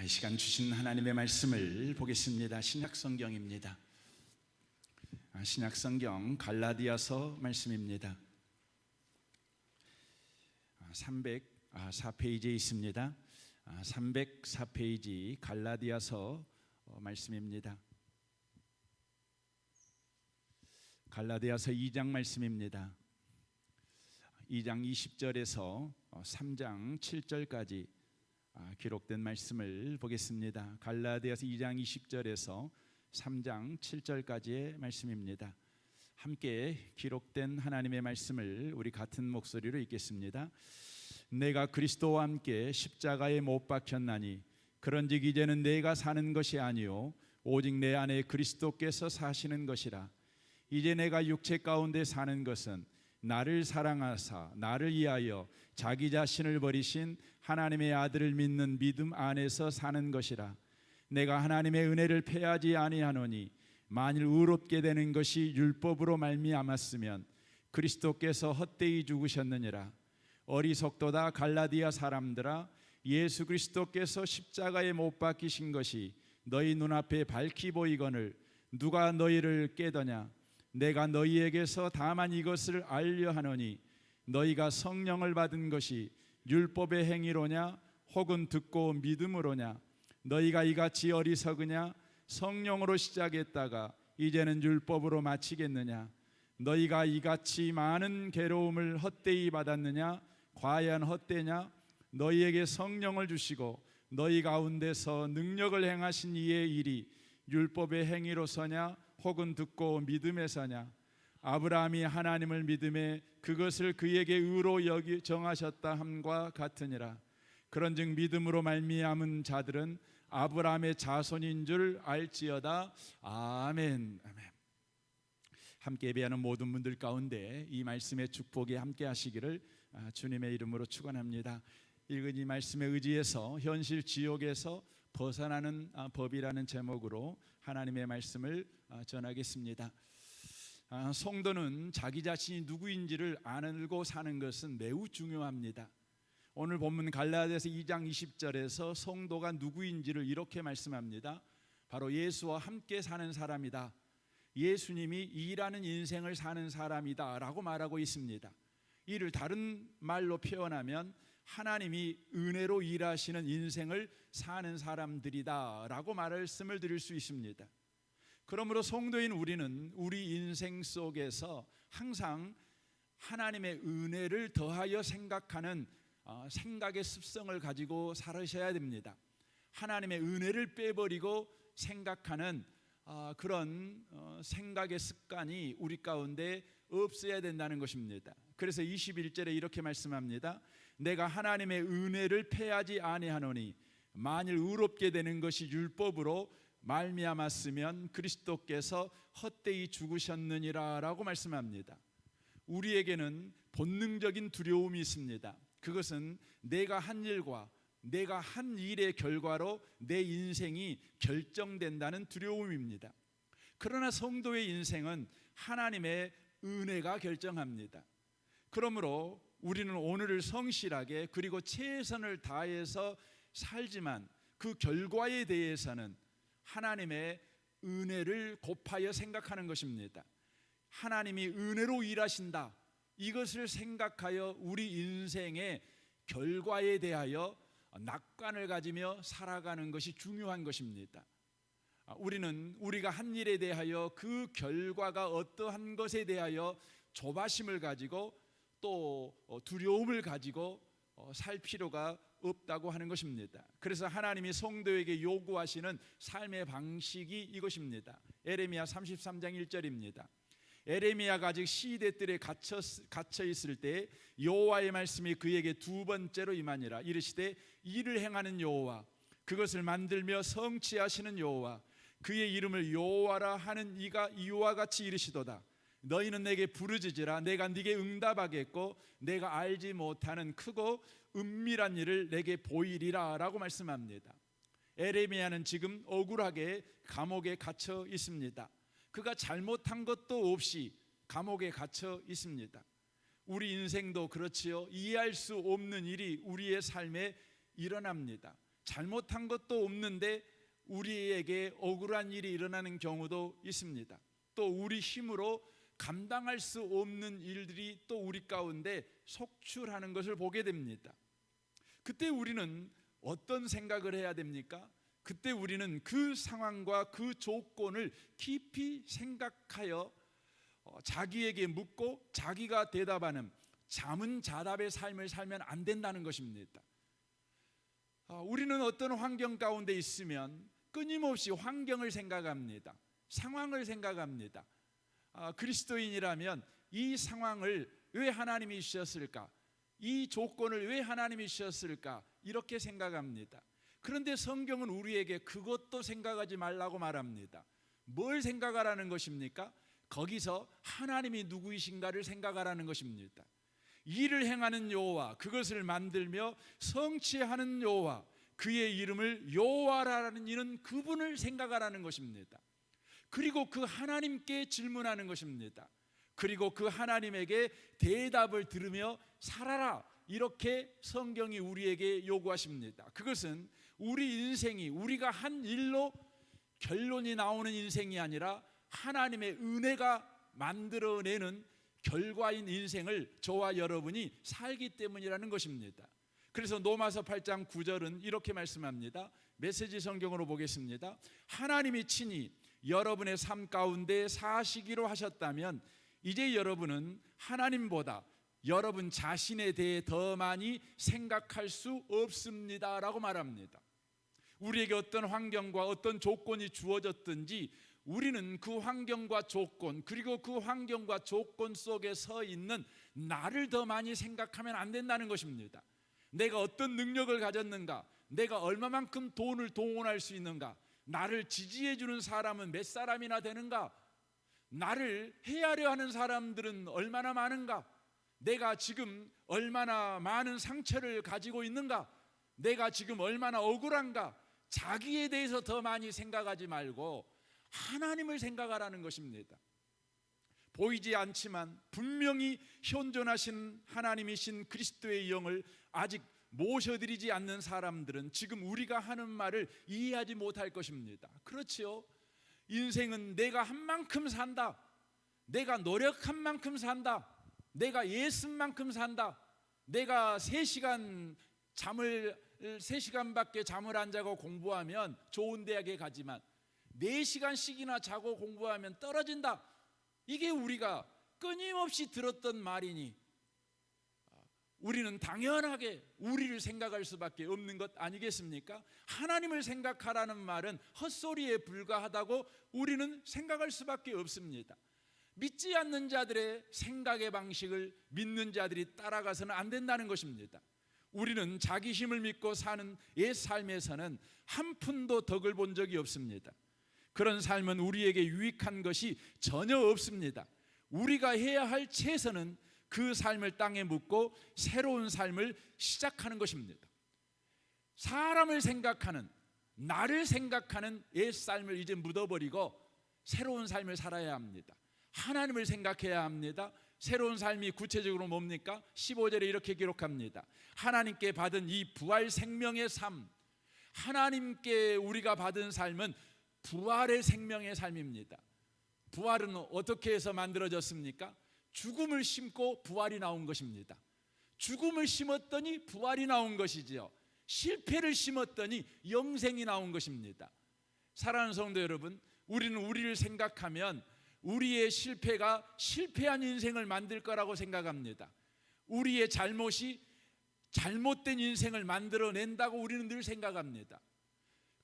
이 시간 주신 하나님의 말씀을 보겠습니다. 신약성경입니다. 신약성경 갈라디아서 말씀입니다. 304페이지에 있습니다. 304페이지 갈라디아서 말씀입니다. 갈라디아서 2장 말씀입니다. 2장 20절에서 3장 7절까지 기록된 말씀을 보겠습니다. 갈라디아서 2장 20절에서 3장 7절까지의 말씀입니다. 함께 기록된 하나님의 말씀을 우리 같은 목소리로 읽겠습니다. 내가 그리스도와 함께 십자가에 못 박혔나니 그런즉 이제는 내가 사는 것이 아니요 오직 내 안에 그리스도께서 사시는 것이라. 이제 내가 육체 가운데 사는 것은 나를 사랑하사 나를 위하여 자기 자신을 버리신 하나님의 아들을 믿는 믿음 안에서 사는 것이라. 내가 하나님의 은혜를 패하지 아니하노니 만일 의롭게 되는 것이 율법으로 말미암았으면 그리스도께서 헛되이 죽으셨느니라. 어리석도다 갈라디아 사람들아, 예수 그리스도께서 십자가에 못 박히신 것이 너희 눈앞에 밝히 보이거늘 누가 너희를 깨더냐. 내가 너희에게서 다만 이것을 알려 하노니 너희가 성령을 받은 것이 율법의 행위로냐 혹은 듣고 믿음으로냐. 너희가 이같이 어리석으냐. 성령으로 시작했다가 이제는 율법으로 마치겠느냐. 너희가 이같이 많은 괴로움을 헛되이 받았느냐. 과연 헛되냐. 너희에게 성령을 주시고 너희 가운데서 능력을 행하신 이의 일이 율법의 행위로서냐 혹은 듣고 믿음에서냐. 아브라함이 하나님을 믿음에 그것을 그에게 의로 여기 정하셨다 함과 같으니라. 그런즉 믿음으로 말미암은 자들은 아브라함의 자손인 줄 알지어다. 아멘. 아멘. 함께 예배하는 모든 분들 가운데 이 말씀의 축복이 함께 하시기를 주님의 이름으로 축원합니다. 읽은 이 말씀에 의지해서 현실 지옥에서 벗어나는 법이라는 제목으로 하나님의 말씀을 전하겠습니다. 성도는 자기 자신이 누구인지를 알고 사는 것은 매우 중요합니다. 오늘 본문 갈라디아서 2장 20절에서 성도가 누구인지를 이렇게 말씀합니다. 바로 예수와 함께 사는 사람이다. 예수님이 일하는 인생을 사는 사람이다 라고 말하고 있습니다. 이를 다른 말로 표현하면 하나님이 은혜로 일하시는 인생을 사는 사람들이다 라고 말씀을 드릴 수 있습니다. 그러므로 성도인 우리는 우리 인생 속에서 항상 하나님의 은혜를 더하여 생각하는 생각의 습성을 가지고 살으셔야 됩니다. 하나님의 은혜를 빼버리고 생각하는 그런 생각의 습관이 우리 가운데 없어야 된다는 것입니다. 그래서 21절에 이렇게 말씀합니다. 내가 하나님의 은혜를 패하지 아니하노니 만일 의롭게 되는 것이 율법으로 말미암았으면 그리스도께서 헛되이 죽으셨느니라 라고 말씀합니다. 우리에게는 본능적인 두려움이 있습니다. 그것은 내가 한 일과 내가 한 일의 결과로 내 인생이 결정된다는 두려움입니다. 그러나 성도의 인생은 하나님의 은혜가 결정합니다. 그러므로 우리는 오늘을 성실하게 그리고 최선을 다해서 살지만 그 결과에 대해서는 하나님의 은혜를 곱하여 생각하는 것입니다. 하나님이 은혜로 일하신다, 이것을 생각하여 우리 인생의 결과에 대하여 낙관을 가지며 살아가는 것이 중요한 것입니다. 우리는 우리가 한 일에 대하여 그 결과가 어떠한 것에 대하여 조바심을 가지고 또 두려움을 가지고 살 필요가 없다고 하는 것입니다. 그래서 하나님이 성도에게 요구하시는 삶의 방식이 이것입니다. 에레미야 33장 1절입니다. 에레미야가 아직 시대들에 갇혀 있을 때 여호와의 말씀이 그에게 두 번째로 임하니라. 이르시되 일을 행하는 여호와, 그것을 만들며 성취하시는 여호와, 그의 이름을 여호와라 하는 이가 이와 같이 이르시도다. 너희는 내게 부르짖으라. 내가 네게 응답하겠고 내가 알지 못하는 크고 은밀한 일을 내게 보이리라 라고 말씀합니다. 에레미야는 지금 억울하게 감옥에 갇혀 있습니다. 그가 잘못한 것도 없이 감옥에 갇혀 있습니다. 우리 인생도 그렇지요. 이해할 수 없는 일이 우리의 삶에 일어납니다. 잘못한 것도 없는데 우리에게 억울한 일이 일어나는 경우도 있습니다. 또 우리 힘으로 감당할 수 없는 일들이 또 우리 가운데 속출하는 것을 보게 됩니다. 그때 우리는 어떤 생각을 해야 됩니까? 그때 우리는 그 상황과 그 조건을 깊이 생각하여 자기에게 묻고 자기가 대답하는 자문자답의 삶을 살면 안 된다는 것입니다. 우리는 어떤 환경 가운데 있으면 끊임없이 환경을 생각합니다. 상황을 생각합니다. 그리스도인이라면 이 상황을 왜 하나님이 주셨을까? 이 조건을 왜 하나님이 주셨을까? 이렇게 생각합니다. 그런데 성경은 우리에게 그것도 생각하지 말라고 말합니다. 뭘 생각하라는 것입니까? 거기서 하나님이 누구이신가를 생각하라는 것입니다. 일을 행하는 여호와, 그것을 만들며 성취하는 여호와, 그의 이름을 여호와라는 이는 그분을 생각하라는 것입니다. 그리고 그 하나님께 질문하는 것입니다. 그리고 그 하나님에게 대답을 들으며 살아라, 이렇게 성경이 우리에게 요구하십니다. 그것은 우리 인생이 우리가 한 일로 결론이 나오는 인생이 아니라 하나님의 은혜가 만들어내는 결과인 인생을 저와 여러분이 살기 때문이라는 것입니다. 그래서 로마서 8장 9절은 이렇게 말씀합니다. 메시지 성경으로 보겠습니다. 하나님이 친히 여러분의 삶 가운데 사시기로 하셨다면 이제 여러분은 하나님보다 여러분 자신에 대해 더 많이 생각할 수 없습니다 라고 말합니다. 우리에게 어떤 환경과 어떤 조건이 주어졌든지 우리는 그 환경과 조건, 그리고 그 환경과 조건 속에 서 있는 나를 더 많이 생각하면 안 된다는 것입니다. 내가 어떤 능력을 가졌는가, 내가 얼마만큼 돈을 동원할 수 있는가, 나를 지지해 주는 사람은 몇 사람이나 되는가, 나를 헤아려 하는 사람들은 얼마나 많은가, 내가 지금 얼마나 많은 상처를 가지고 있는가, 내가 지금 얼마나 억울한가, 자기에 대해서 더 많이 생각하지 말고 하나님을 생각하라는 것입니다. 보이지 않지만 분명히 현존하신 하나님이신 그리스도의 영을 아직 모셔드리지 않는 사람들은 지금 우리가 하는 말을 이해하지 못할 것입니다. 그렇지요. 인생은 내가 한 만큼 산다, 내가 노력한 만큼 산다, 내가 예쓴 만큼 산다, 내가 3시간밖에 잠을 안 자고 공부하면 좋은 대학에 가지만 4시간씩이나 자고 공부하면 떨어진다. 이게 우리가 끊임없이 들었던 말이니 우리는 당연하게 우리를 생각할 수밖에 없는 것 아니겠습니까? 하나님을 생각하라는 말은 헛소리에 불과하다고 우리는 생각할 수밖에 없습니다. 믿지 않는 자들의 생각의 방식을 믿는 자들이 따라가서는 안 된다는 것입니다. 우리는 자기 힘을 믿고 사는 옛 삶에서는 한 푼도 덕을 본 적이 없습니다. 그런 삶은 우리에게 유익한 것이 전혀 없습니다. 우리가 해야 할 최선은 그 삶을 땅에 묻고 새로운 삶을 시작하는 것입니다. 사람을 생각하는, 나를 생각하는 옛 삶을 이제 묻어버리고 새로운 삶을 살아야 합니다. 하나님을 생각해야 합니다. 새로운 삶이 구체적으로 뭡니까? 15절에 이렇게 기록합니다. 하나님께 받은 이 부활 생명의 삶, 하나님께 우리가 받은 삶은 부활의 생명의 삶입니다. 부활은 어떻게 해서 만들어졌습니까? 죽음을 심고 부활이 나온 것입니다. 죽음을 심었더니 부활이 나온 것이지요. 실패를 심었더니 영생이 나온 것입니다. 사랑하는 성도 여러분, 우리는 우리를 생각하면 우리의 실패가 실패한 인생을 만들 거라고 생각합니다. 우리의 잘못이 잘못된 인생을 만들어낸다고 우리는 늘 생각합니다.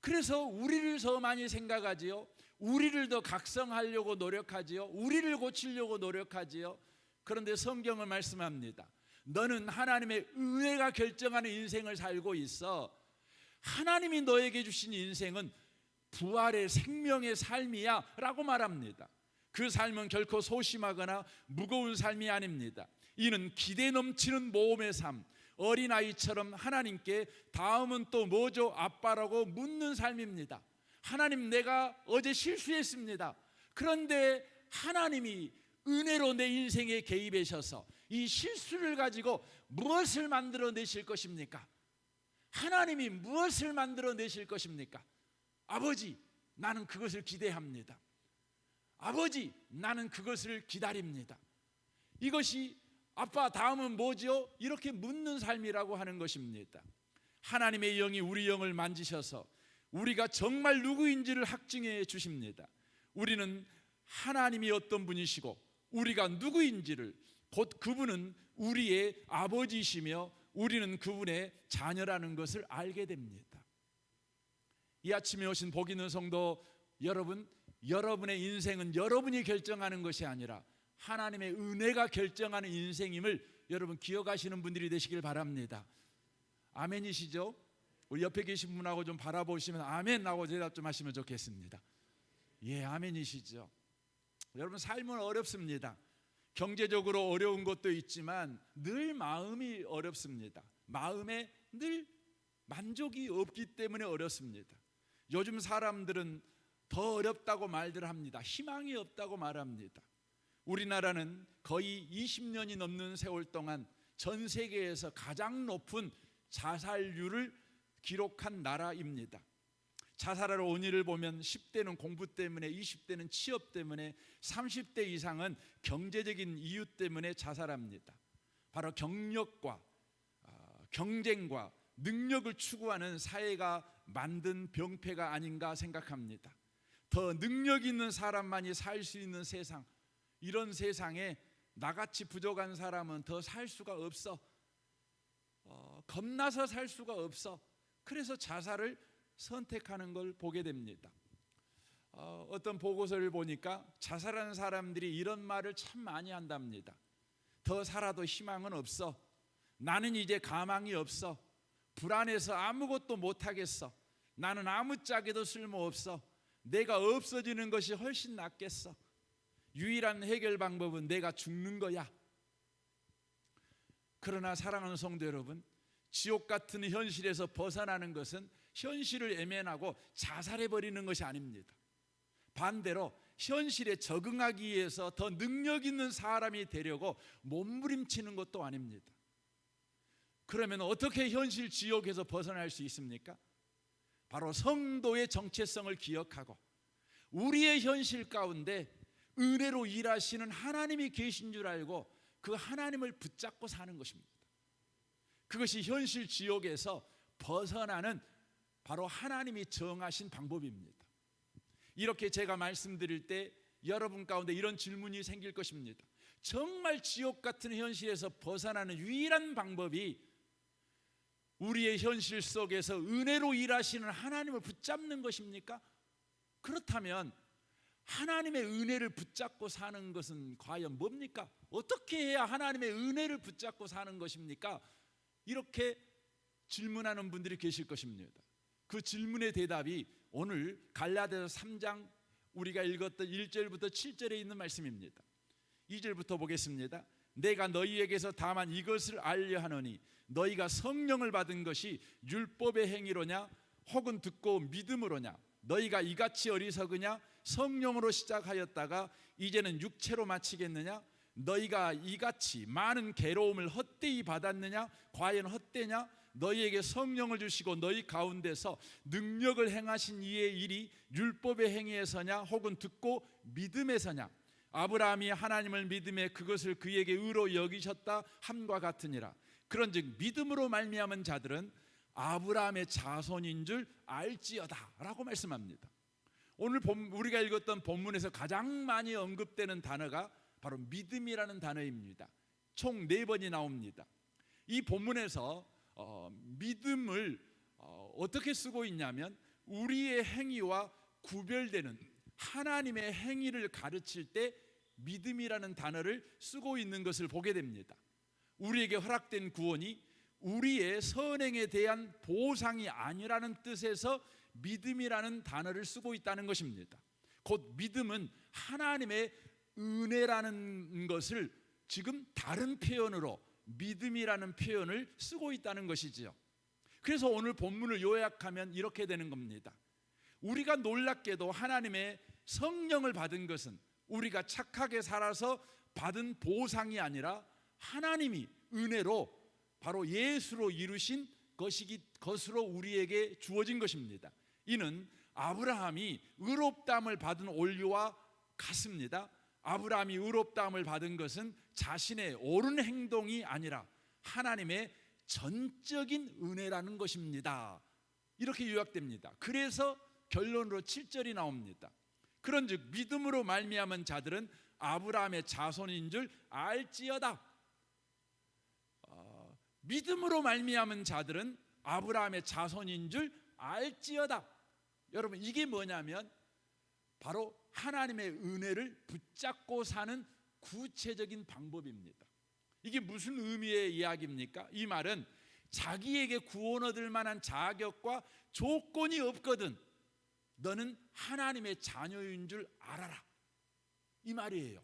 그래서 우리를 더 많이 생각하지요. 우리를 더 각성하려고 노력하지요. 우리를 고치려고 노력하지요. 그런데 성경은 말씀합니다. 너는 하나님의 은혜가 결정하는 인생을 살고 있어. 하나님이 너에게 주신 인생은 부활의 생명의 삶이야 라고 말합니다. 그 삶은 결코 소심하거나 무거운 삶이 아닙니다. 이는 기대 넘치는 모험의 삶, 어린아이처럼 하나님께 다음은 또 뭐죠? 아빠라고 묻는 삶입니다. 하나님, 내가 어제 실수했습니다. 그런데 하나님이 은혜로 내 인생에 개입하셔서 이 실수를 가지고 무엇을 만들어내실 것입니까? 하나님이 무엇을 만들어내실 것입니까? 아버지, 나는 그것을 기대합니다. 아버지, 나는 그것을 기다립니다. 이것이 아빠 다음은 뭐죠? 이렇게 묻는 삶이라고 하는 것입니다. 하나님의 영이 우리 영을 만지셔서 우리가 정말 누구인지를 확증해 주십니다. 우리는 하나님이 어떤 분이시고 우리가 누구인지를, 곧 그분은 우리의 아버지이시며 우리는 그분의 자녀라는 것을 알게 됩니다. 이 아침에 오신 복 있는 성도 여러분, 여러분의 인생은 여러분이 결정하는 것이 아니라 하나님의 은혜가 결정하는 인생임을 여러분 기억하시는 분들이 되시길 바랍니다. 아멘이시죠? 우리 옆에 계신 분하고 좀 바라보시면 아멘 하고 대답 좀 하시면 좋겠습니다. 예, 아멘이시죠? 여러분, 삶은 어렵습니다. 경제적으로 어려운 것도 있지만 늘 마음이 어렵습니다. 마음에 늘 만족이 없기 때문에 어렵습니다. 요즘 사람들은 더 어렵다고 말들 합니다. 희망이 없다고 말합니다. 우리나라는 거의 20년이 넘는 세월 동안 전 세계에서 가장 높은 자살률을 기록한 나라입니다. 자살하러 온 이를 보면 10대는 공부 때문에, 20대는 취업 때문에, 30대 이상은 경제적인 이유 때문에 자살합니다. 바로 경력과 경쟁과 능력을 추구하는 사회가 만든 병폐가 아닌가 생각합니다. 더 능력 있는 사람만이 살 수 있는 세상, 이런 세상에 나같이 부족한 사람은 더 살 수가 없어. 겁나서 살 수가 없어. 그래서 자살을 선택하는 걸 보게 됩니다. 어떤 보고서를 보니까 자살하는 사람들이 이런 말을 참 많이 한답니다. 더 살아도 희망은 없어. 나는 이제 가망이 없어. 불안해서 아무것도 못하겠어. 나는 아무짝에도 쓸모없어. 내가 없어지는 것이 훨씬 낫겠어. 유일한 해결 방법은 내가 죽는 거야. 그러나 사랑하는 성도 여러분, 지옥 같은 현실에서 벗어나는 것은 현실을 외면하고 자살해버리는 것이 아닙니다. 반대로 현실에 적응하기 위해서 더 능력 있는 사람이 되려고 몸부림치는 것도 아닙니다. 그러면 어떻게 현실 지옥에서 벗어날 수 있습니까? 바로 성도의 정체성을 기억하고 우리의 현실 가운데 은혜로 일하시는 하나님이 계신 줄 알고 그 하나님을 붙잡고 사는 것입니다. 그것이 현실 지옥에서 벗어나는 바로 하나님이 정하신 방법입니다. 이렇게 제가 말씀드릴 때 여러분 가운데 이런 질문이 생길 것입니다. 정말 지옥 같은 현실에서 벗어나는 유일한 방법이 우리의 현실 속에서 은혜로 일하시는 하나님을 붙잡는 것입니까? 그렇다면 하나님의 은혜를 붙잡고 사는 것은 과연 뭡니까? 어떻게 해야 하나님의 은혜를 붙잡고 사는 것입니까? 이렇게 질문하는 분들이 계실 것입니다. 그 질문의 대답이 오늘 갈라디아서 3장 우리가 읽었던 1절부터 7절에 있는 말씀입니다. 2절부터 보겠습니다. 내가 너희에게서 다만 이것을 알려 하노니 너희가 성령을 받은 것이 율법의 행위로냐 혹은 듣고 믿음으로냐. 너희가 이같이 어리석으냐. 성령으로 시작하였다가 이제는 육체로 마치겠느냐. 너희가 이같이 많은 괴로움을 헛되이 받았느냐. 과연 헛되냐. 너희에게 성령을 주시고 너희 가운데서 능력을 행하신 이의 일이 율법의 행위에서냐 혹은 듣고 믿음에서냐. 아브라함이 하나님을 믿음에 그것을 그에게 의로 여기셨다 함과 같으니라. 그런즉 믿음으로 말미암은 자들은 아브라함의 자손인 줄 알지어다 라고 말씀합니다. 오늘 우리가 읽었던 본문에서 가장 많이 언급되는 단어가 바로 믿음이라는 단어입니다. 총 4번이 나옵니다. 이 본문에서 믿음을 어떻게 쓰고 있냐면 우리의 행위와 구별되는 하나님의 행위를 가르칠 때 믿음이라는 단어를 쓰고 있는 것을 보게 됩니다. 우리에게 허락된 구원이 우리의 선행에 대한 보상이 아니라는 뜻에서 믿음이라는 단어를 쓰고 있다는 것입니다. 곧 믿음은 하나님의 은혜라는 것을 지금 다른 표현으로 믿음이라는 표현을 쓰고 있다는 것이지요. 그래서 오늘 본문을 요약하면 이렇게 되는 겁니다. 우리가 놀랍게도 하나님의 성령을 받은 것은 우리가 착하게 살아서 받은 보상이 아니라 하나님이 은혜로 바로 예수로 이루신 것으로 우리에게 주어진 것입니다. 이는 아브라함이 의롭다함을 받은 원리와 같습니다. 아브라함이 의롭다함을 받은 것은 자신의 옳은 행동이 아니라 하나님의 전적인 은혜라는 것입니다. 이렇게 요약됩니다. 그래서 결론으로 7절이 나옵니다. 그런즉 믿음으로 말미암은 자들은 아브라함의 자손인 줄 알지어다. 믿음으로 말미암은 자들은 아브라함의 자손인 줄 알지어다. 여러분, 이게 뭐냐면 바로 하나님의 은혜를 붙잡고 사는 구체적인 방법입니다. 이게 무슨 의미의 이야기입니까? 이 말은 자기에게 구원 얻을 만한 자격과 조건이 없거든 너는 하나님의 자녀인 줄 알아라, 이 말이에요.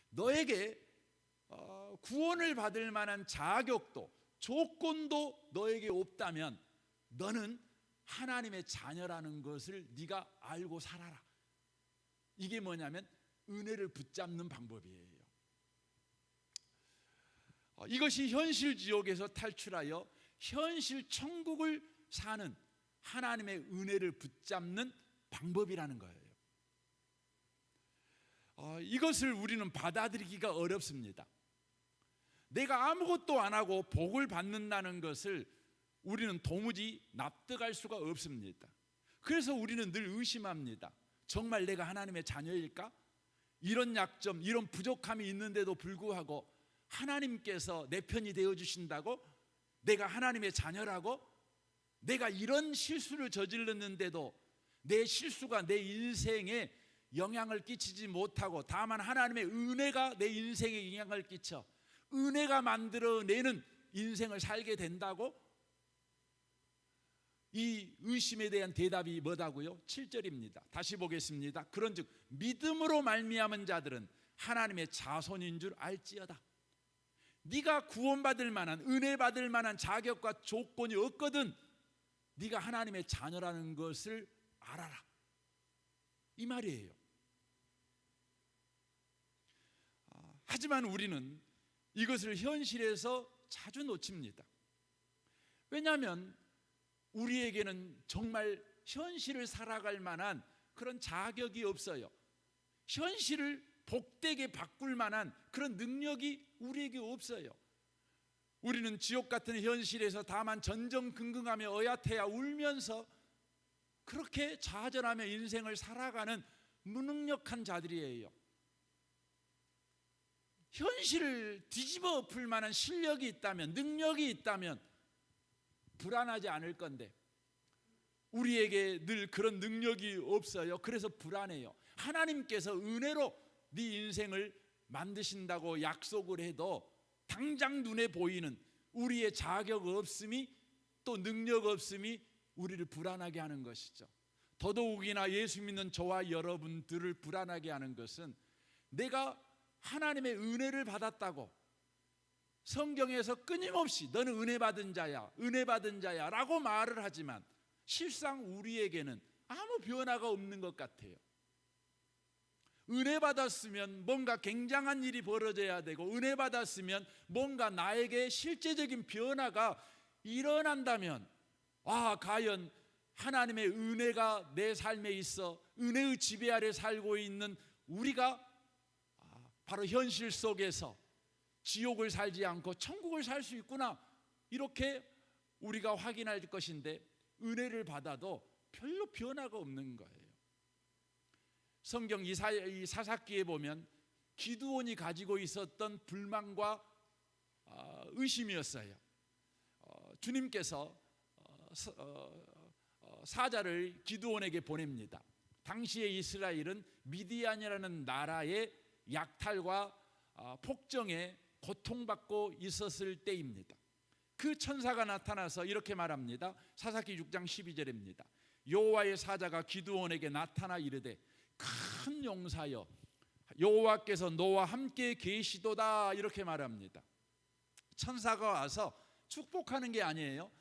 너에게 구원을 받을 만한 자격도 조건도 너에게 없다면 너는 하나님의 자녀라는 것을 네가 알고 살아라. 이게 뭐냐면 은혜를 붙잡는 방법이에요. 이것이 현실 지옥에서 탈출하여 현실 천국을 사는 하나님의 은혜를 붙잡는 방법이라는 거예요. 이것을 우리는 받아들이기가 어렵습니다. 내가 아무것도 안 하고 복을 받는다는 것을 우리는 도무지 납득할 수가 없습니다. 그래서 우리는 늘 의심합니다. 정말 내가 하나님의 자녀일까? 이런 약점, 이런 부족함이 있는데도 불구하고 하나님께서 내 편이 되어주신다고? 내가 하나님의 자녀라고? 내가 이런 실수를 저질렀는데도 내 실수가 내 인생에 영향을 끼치지 못하고 다만 하나님의 은혜가 내 인생에 영향을 끼쳐 은혜가 만들어내는 인생을 살게 된다고? 이 의심에 대한 대답이 뭐다고요? 7절입니다. 다시 보겠습니다. 그런즉 믿음으로 말미암은 자들은 하나님의 자손인 줄 알지어다. 네가 구원받을 만한, 은혜 받을 만한 자격과 조건이 없거든 네가 하나님의 자녀라는 것을 알아라, 이 말이에요. 하지만 우리는 이것을 현실에서 자주 놓칩니다. 왜냐하면 우리에게는 정말 현실을 살아갈 만한 그런 자격이 없어요. 현실을 복되게 바꿀 만한 그런 능력이 우리에게 없어요. 우리는 지옥 같은 현실에서 다만 전전긍긍하며 어야태야 울면서 그렇게 좌절하며 인생을 살아가는 무능력한 자들이에요. 현실을 뒤집어 엎을 만한 실력이 있다면, 능력이 있다면 불안하지 않을 건데 우리에게 늘 그런 능력이 없어요. 그래서 불안해요. 하나님께서 은혜로 네 인생을 만드신다고 약속을 해도 당장 눈에 보이는 우리의 자격 없음이, 또 능력 없음이 우리를 불안하게 하는 것이죠. 더더욱이나 예수 믿는 저와 여러분들을 불안하게 하는 것은 내가 하나님의 은혜를 받았다고 성경에서 끊임없이 너는 은혜 받은 자야, 은혜 받은 자야 라고 말을 하지만 실상 우리에게는 아무 변화가 없는 것 같아요. 은혜 받았으면 뭔가 굉장한 일이 벌어져야 되고, 은혜 받았으면 뭔가 나에게 실제적인 변화가 일어난다면, 과연 하나님의 은혜가 내 삶에 있어 은혜의 지배 아래 살고 있는 우리가 바로 현실 속에서 지옥을 살지 않고 천국을 살 수 있구나, 이렇게 우리가 확인할 것인데 은혜를 받아도 별로 변화가 없는 거예요. 성경 이 사사기에 보면 기드온이 가지고 있었던 불만과 의심이었어요. 주님께서 사자를 기드온에게 보냅니다. 당시에 이스라엘은 미디안이라는 나라의 약탈과 폭정에 고통받고 있었을 때입니다. 그 천사가 나타나서 이렇게 말합니다. 사사기 6장 12절입니다. 여호와의 사자가 기드온에게 나타나 이르되 큰 용사여, 여호와께서 너와 함께 계시도다, 이렇게 말합니다. 천사가 와서 축복하는 게 아니에요.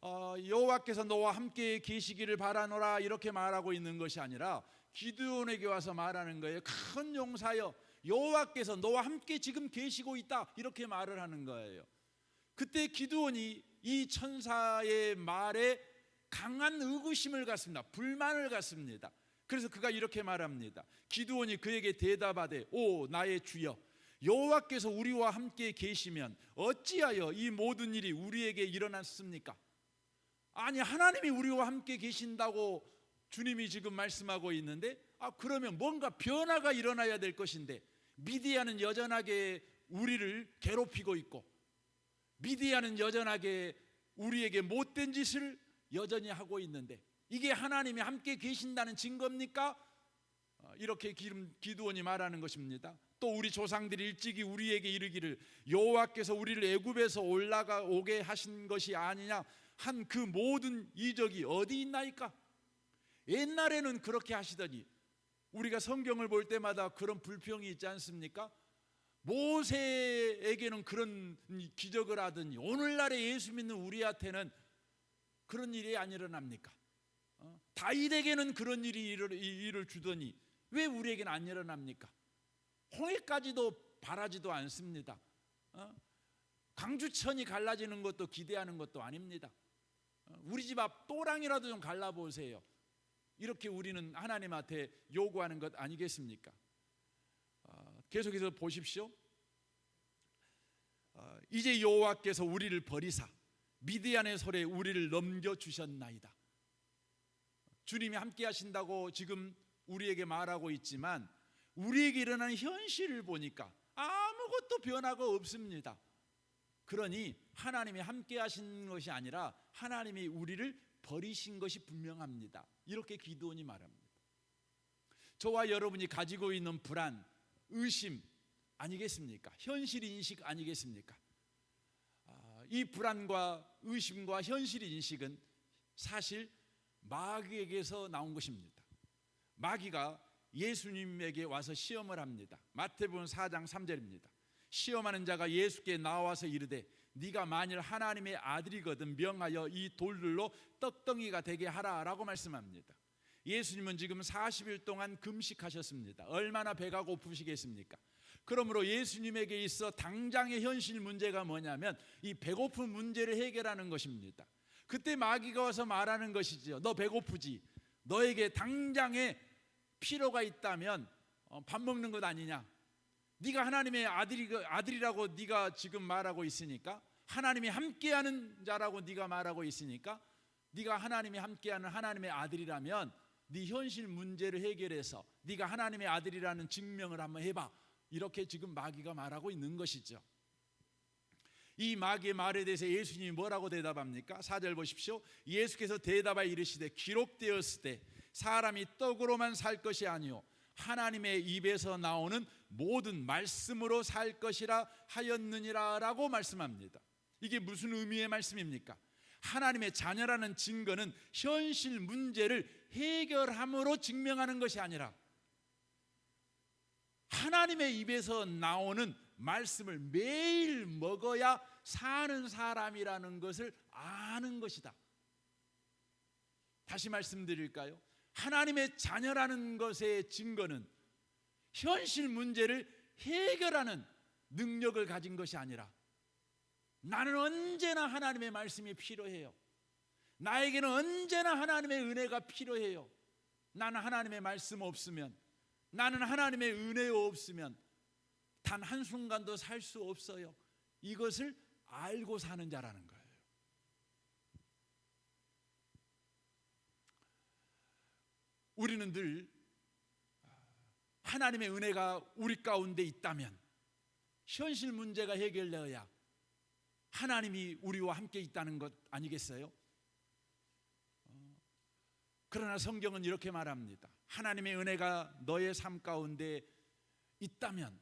여호와께서 너와 함께 계시기를 바라노라 이렇게 말하고 있는 것이 아니라 기드온에게 와서 말하는 거예요. 큰 용사여, 여호와께서 너와 함께 지금 계시고 있다, 이렇게 말을 하는 거예요. 그때 기드온이 이 천사의 말에 강한 의구심을 갖습니다. 불만을 갖습니다. 그래서 그가 이렇게 말합니다. 기드온이 그에게 대답하되 오 나의 주여, 여호와께서 우리와 함께 계시면 어찌하여 이 모든 일이 우리에게 일어났습니까? 아니, 하나님이 우리와 함께 계신다고 주님이 지금 말씀하고 있는데, 그러면 뭔가 변화가 일어나야 될 것인데, 미디안은 여전하게 우리를 괴롭히고 있고, 미디안은 여전하게 우리에게 못된 짓을 여전히 하고 있는데, 이게 하나님이 함께 계신다는 증거입니까? 이렇게 기드온이 말하는 것입니다. 또 우리 조상들이 일찍이 우리에게 이르기를 여호와께서 우리를 애굽에서 올라오게 하신 것이 아니냐 한 그 모든 이적이 어디 있나이까? 옛날에는 그렇게 하시더니, 우리가 성경을 볼 때마다 그런 불평이 있지 않습니까? 모세에게는 그런 기적을 하더니 오늘날에 예수 믿는 우리한테는 그런 일이 안 일어납니까? 다윗에게는 그런 일을 주더니 왜 우리에게는 안 일어납니까? 홍해까지도 바라지도 않습니다. 강주천이 갈라지는 것도 기대하는 것도 아닙니다. 우리 집 앞 또랑이라도 좀 갈라보세요. 이렇게 우리는 하나님한테 요구하는 것 아니겠습니까? 계속해서 보십시오. 이제 여호와께서 우리를 버리사 미디안의 손에 우리를 넘겨주셨나이다. 주님이 함께 하신다고 지금 우리에게 말하고 있지만, 우리에게 일어나는 현실을 보니까 아무것도 변화가 없습니다. 그러니 하나님이 함께 하신 것이 아니라 하나님이 우리를 버리신 것이 분명합니다. 이렇게 기드온이 말합니다. 저와 여러분이 가지고 있는 불안, 의심 아니겠습니까? 현실 인식 아니겠습니까? 이 불안과 의심과 현실 인식은 사실 마귀에게서 나온 것입니다. 마귀가 예수님에게 와서 시험을 합니다. 마태복음 4장 3절입니다. 시험하는 자가 예수께 나와서 이르되 네가 만일 하나님의 아들이거든 명하여 이 돌들로 떡덩이가 되게 하라 라고 말씀합니다. 예수님은 지금 40일 동안 금식하셨습니다. 얼마나 배가 고프시겠습니까? 그러므로 예수님에게 있어 당장의 현실 문제가 뭐냐면 이 배고픈 문제를 해결하는 것입니다. 그때 마귀가 와서 말하는 것이죠. 너 배고프지? 너에게 당장에 필요가 있다면 밥 먹는 것 아니냐? 네가 하나님의 아들이라고 네가 지금 말하고 있으니까, 하나님이 함께하는 자라고 네가 말하고 있으니까, 네가 하나님이 함께하는 하나님의 아들이라면 네 현실 문제를 해결해서 네가 하나님의 아들이라는 증명을 한번 해봐. 이렇게 지금 마귀가 말하고 있는 것이죠. 이 마귀의 말에 대해서 예수님이 뭐라고 대답합니까? 4절 보십시오. 예수께서 대답하여 이르시되 기록되었을 때 사람이 떡으로만 살 것이 아니요 하나님의 입에서 나오는 모든 말씀으로 살 것이라 하였느니라 라고 말씀합니다. 이게 무슨 의미의 말씀입니까? 하나님의 자녀라는 증거는 현실 문제를 해결함으로 증명하는 것이 아니라 하나님의 입에서 나오는 말씀을 매일 먹어야 사는 사람이라는 것을 아는 것이다. 다시 말씀드릴까요? 하나님의 자녀라는 것의 증거는 현실 문제를 해결하는 능력을 가진 것이 아니라 나는 언제나 하나님의 말씀이 필요해요. 나에게는 언제나 하나님의 은혜가 필요해요. 나는 하나님의 말씀 없으면, 나는 하나님의 은혜 없으면 단 한순간도 살 수 없어요. 이것을 알고 사는 자라는 거예요. 우리는 늘 하나님의 은혜가 우리 가운데 있다면 현실 문제가 해결되어야 하나님이 우리와 함께 있다는 것 아니겠어요? 그러나 성경은 이렇게 말합니다. 하나님의 은혜가 너의 삶 가운데 있다면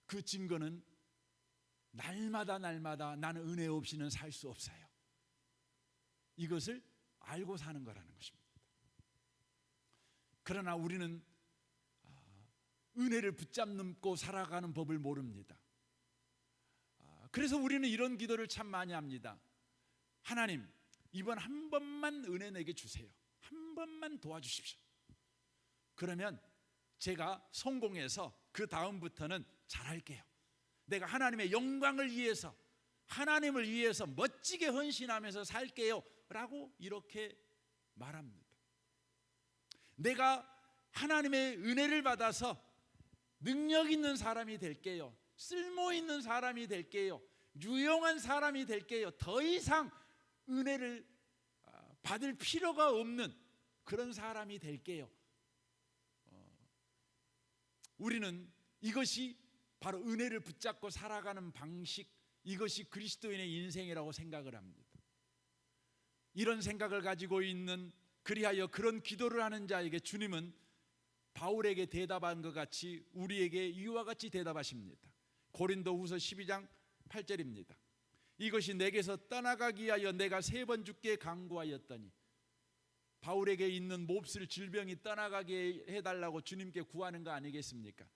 그 증거는 날마다 나는 은혜 없이는 살 수 없어요. 이것을 알고 사는 거라는 것입니다. 그러나 우리는 은혜를 붙잡고 살아가는 법을 모릅니다. 그래서 우리는 이런 기도를 참 많이 합니다. 하나님, 이번 한 번만 은혜 내게 주세요. 한 번만 도와주십시오. 그러면 제가 성공해서 그 다음부터는 잘할게요. 내가 하나님의 영광을 위해서, 하나님을 위해서 멋지게 헌신하면서 살게요 라고 이렇게 말합니다. 내가 하나님의 은혜를 받아서 능력 있는 사람이 될게요, 쓸모 있는 사람이 될게요, 유용한 사람이 될게요, 더 이상 은혜를 받을 필요가 없는 그런 사람이 될게요. 우리는 이것이 바로 은혜를 붙잡고 살아가는 방식, 이것이 그리스도인의 인생이라고 생각을 합니다. 이런 생각을 가지고 있는, 그리하여 그런 기도를 하는 자에게 주님은 바울에게 대답한 것 같이 우리에게 이와 같이 대답하십니다. 고린도후서 12장 8절입니다. 이것이 내게서 떠나가기 위하여 내가 3번 주께 간구하였더니, 바울에게 있는 몹쓸 질병이 떠나가게 해달라고 주님께 구하는 거 아니겠습니까?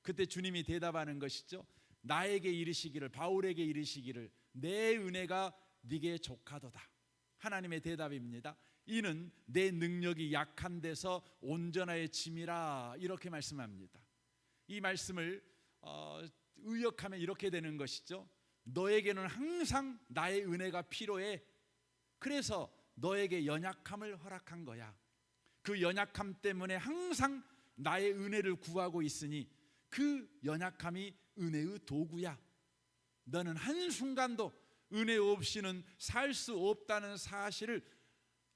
그때 주님이 대답하는 것이죠. 나에게 이르시기를, 바울에게 이르시기를, 내 은혜가 네게 족하도다. 하나님의 대답입니다. 이는 내 능력이 약한 데서 온전하여 짐이라, 이렇게 말씀합니다. 이 말씀을 의역하면 이렇게 되는 것이죠. 너에게는 항상 나의 은혜가 필요해. 그래서 너에게 연약함을 허락한 거야. 그 연약함 때문에 항상 나의 은혜를 구하고 있으니 그 연약함이 은혜의 도구야. 너는 한순간도 은혜 없이는 살 수 없다는 사실을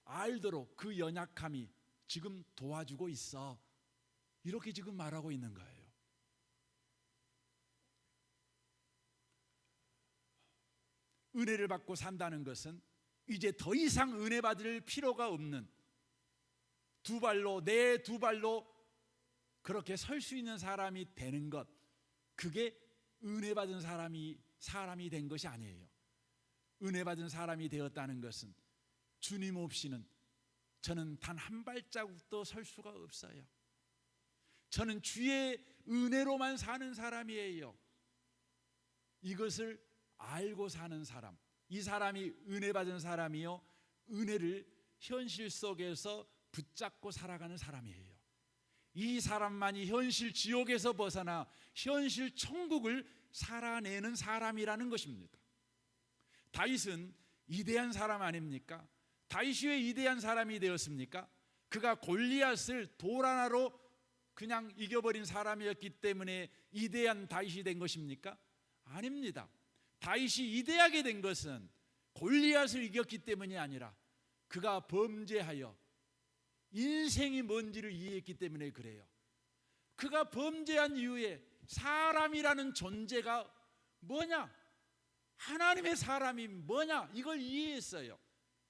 알도록 그 연약함이 지금 도와주고 있어. 이렇게 지금 말하고 있는 거예요. 은혜를 받고 산다는 것은 이제 더 이상 은혜 받을 필요가 없는, 두 발로, 내 두 발로 그렇게 설 수 있는 사람이 되는 것, 그게 은혜 받은 사람이 된 것이 아니에요. 은혜 받은 사람이 되었다는 것은 주님 없이는 저는 단 한 발자국도 설 수가 없어요. 저는 주의 은혜로만 사는 사람이에요. 이것을 알고 사는 사람, 이 사람이 은혜 받은 사람이요, 은혜를 현실 속에서 붙잡고 살아가는 사람이에요. 이 사람만이 현실 지옥에서 벗어나 현실 천국을 살아내는 사람이라는 것입니다. 다윗은 위대한 사람 아닙니까? 다윗이 왜 위대한 사람이 되었습니까? 그가 골리앗을 돌 하나로 그냥 이겨버린 사람이었기 때문에 위대한 다윗이 된 것입니까? 아닙니다. 다윗이 위대하게 된 것은 골리앗을 이겼기 때문이 아니라 그가 범죄하여 인생이 뭔지를 이해했기 때문에 그래요. 그가 범죄한 이후에 사람이라는 존재가 뭐냐, 하나님의 사람이 뭐냐, 이걸 이해했어요.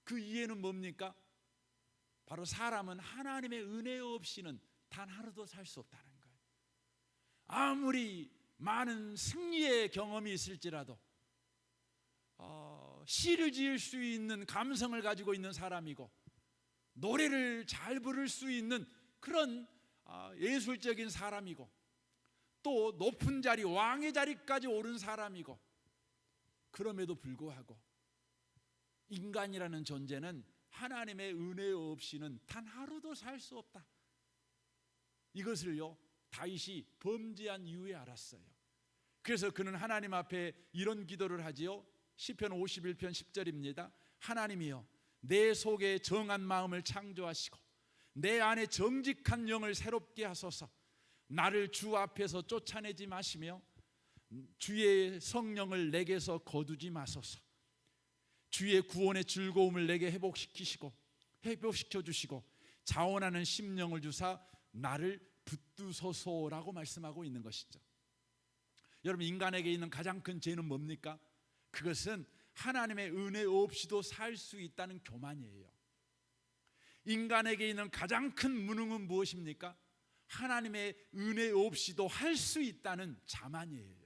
그 이해는 뭡니까? 바로 사람은 하나님의 은혜 없이는 단 하루도 살 수 없다는 거예요. 아무리 많은 승리의 경험이 있을지라도 시를 지을 수 있는 감성을 가지고 있는 사람이고 노래를 잘 부를 수 있는 그런 예술적인 사람이고 또 높은 자리, 왕의 자리까지 오른 사람이고, 그럼에도 불구하고 인간이라는 존재는 하나님의 은혜 없이는 단 하루도 살 수 없다. 이것을요, 다윗이 범죄한 이후에 알았어요. 그래서 그는 하나님 앞에 이런 기도를 하지요. 시편 51편 10절입니다. 하나님이여, 내 속에 정한 마음을 창조하시고 내 안에 정직한 영을 새롭게 하소서. 나를 주 앞에서 쫓아내지 마시며 주의 성령을 내게서 거두지 마소서. 주의 구원의 즐거움을 내게 회복시켜 주시고 자원하는 심령을 주사 나를 붙드소서라고 말씀하고 있는 것이죠. 여러분, 인간에게 있는 가장 큰 죄는 뭡니까? 그것은 하나님의 은혜 없이도 살 수 있다는 교만이에요. 인간에게 있는 가장 큰 무능은 무엇입니까? 하나님의 은혜 없이도 할 수 있다는 자만이에요.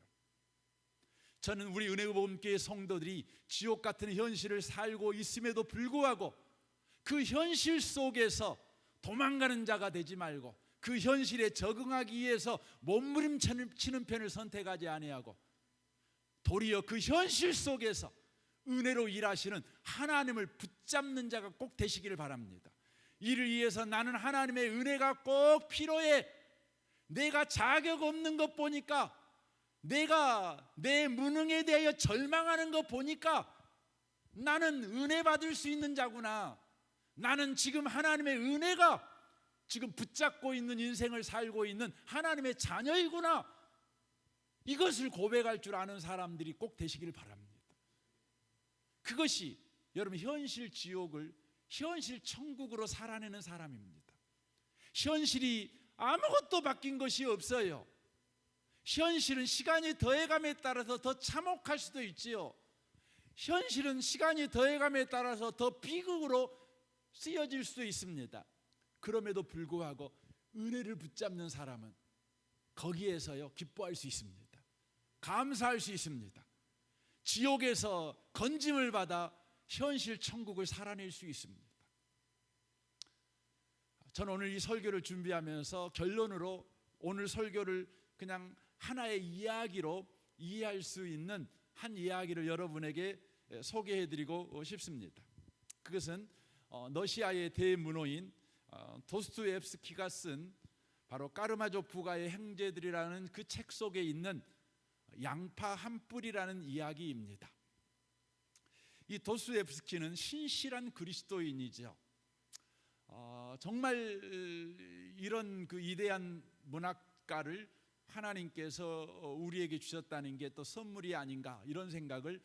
저는 우리 은혜복음교회 성도들이 지옥 같은 현실을 살고 있음에도 불구하고 그 현실 속에서 도망가는 자가 되지 말고 그 현실에 적응하기 위해서 몸부림치는 편을 선택하지 아니하고 도리어 그 현실 속에서 은혜로 일하시는 하나님을 붙잡는 자가 꼭 되시기를 바랍니다. 이를 위해서 나는 하나님의 은혜가 꼭 필요해. 내가 자격 없는 것 보니까 내가 내 무능에 대하여 절망하는 거 보니까 나는 은혜 받을 수 있는 자구나. 나는 지금 하나님의 은혜가 지금 붙잡고 있는 인생을 살고 있는 하나님의 자녀이구나. 이것을 고백할 줄 아는 사람들이 꼭 되시길 바랍니다. 그것이 여러분 현실 지옥을 현실 천국으로 살아내는 사람입니다. 현실이 아무것도 바뀐 것이 없어요. 현실은 시간이 더해감에 따라서 더 참혹할 수도 있지요. 현실은 시간이 더해감에 따라서 더 비극으로 쓰여질 수도 있습니다. 그럼에도 불구하고 은혜를 붙잡는 사람은 거기에서요 기뻐할 수 있습니다. 감사할 수 있습니다. 지옥에서 건짐을 받아 현실 천국을 살아낼 수 있습니다. 저는 오늘 이 설교를 준비하면서 결론으로 오늘 설교를 그냥 하나의 이야기로 이해할 수 있는 한 이야기를 여러분에게 소개해드리고 싶습니다. 그것은 러시아의 대문호인 도스토옙스키가 쓴 바로 까르마조프가의 형제들이라는 그 책 속에 있는 양파 한 뿌리라는 이야기입니다. 이 도스토옙스키는 신실한 그리스도인이죠. 정말 이런 그 위대한 문학가를 하나님께서 우리에게 주셨다는 게 또 선물이 아닌가 이런 생각을